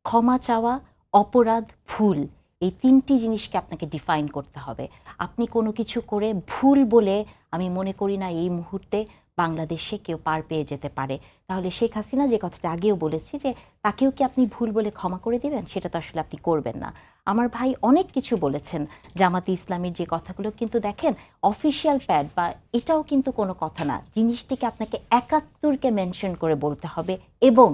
ক্ষমা চাওয়া, অপরাধ, ভুল, এই তিনটি জিনিসকে আপনাকে ডিফাইন করতে হবে। আপনি কোনো কিছু করে ভুল বলে আমি মনে করি না এই মুহূর্তে বাংলাদেশে কেউ পার পেয়ে যেতে পারে। তাহলে শেখ হাসিনা যে কথাটা আগেও বলেছি যে তাকেও কি আপনি ভুল বলে ক্ষমা করে দিবেন? সেটা তো আসলে আপনি করবেন না। আমার ভাই অনেক কিছু বলেছেন জামাতে ইসলামীর যে কথাগুলো, কিন্তু দেখেন অফিসিয়াল প্যাড বা এটাও কিন্তু কোনো কথা না। জিনিসটিকে আপনাকে ৭১কে মেনশন করে বলতে হবে এবং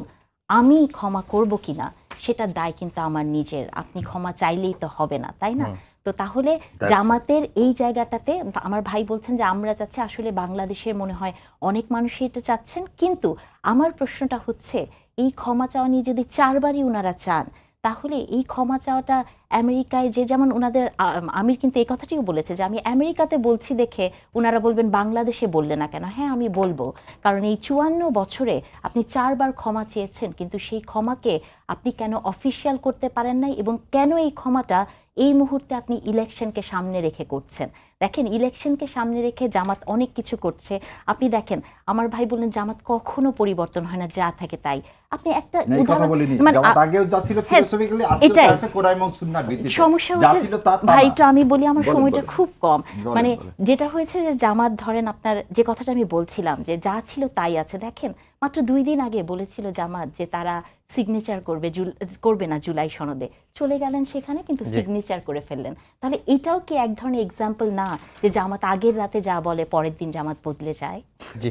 আমি ক্ষমা করব কিনা সেটার দায় কিন্তু আমার নিজের। আপনি ক্ষমা চাইলেই তো হবে না, তাই না? তো তাহলে জামাতের এই জায়গাটাতে আমার ভাই বলছেন যে আমরা চাচ্ছি, আসলে বাংলাদেশের মনে হয় অনেক মানুষই এটা চাচ্ছেন, কিন্তু আমার প্রশ্নটা হচ্ছে এই ক্ষমা চাওয়া নিয়ে যদি ৪বারই ওনারা চান, তাহলে এই ক্ষমা চাওয়াটা আমেরিকায় যে যেমন ওনাদের আমির কিন্তু এই কথাটিও বলেছে যে আমি আমেরিকাতে বলছি দেখে ওনারা বলবেন বাংলাদেশে বললে না কেন। হ্যাঁ, আমি বলবো, কারণ এই ৫৪ বছরে আপনি ৪বার ক্ষমা চেয়েছেন, কিন্তু সেই ক্ষমাকে আপনি কেন অফিসিয়াল করতে পারেন নাই এবং কেন এই ক্ষমাটা এই মুহূর্তে আপনি ইলেকশনকে সামনে রেখে করছেন? দেখেন, ইলেকশনকে সামনে রেখে জামাত অনেক কিছু করছে। আপনি দেখেন, আমার ভাই বললেন জামাত কখনো পরিবর্তন হয় না, যা থাকে তাই। আপনি একটা সমস্যা হচ্ছে ভাইটা, আমি বলি আমার সময়টা খুব কম। মানে যেটা হয়েছে যে জামাত, ধরেন আপনার যে কথাটা আমি বলছিলাম যে যা ছিল তাই আছে। দেখেন, মাত্র ২ দিন আগে বলেছিল জামাত যে তারা সিগনেচার করবে না জুলাই সনদে, চলে গেলেন সেখানে কিন্তু সিগনেচার করে ফেললেন। তাহলে এটাও কি এক ধরনের এক্সাম্পল না যে জামাত আগের রাতে যা বলে পরের দিন জামাত বদলে যায়? জি।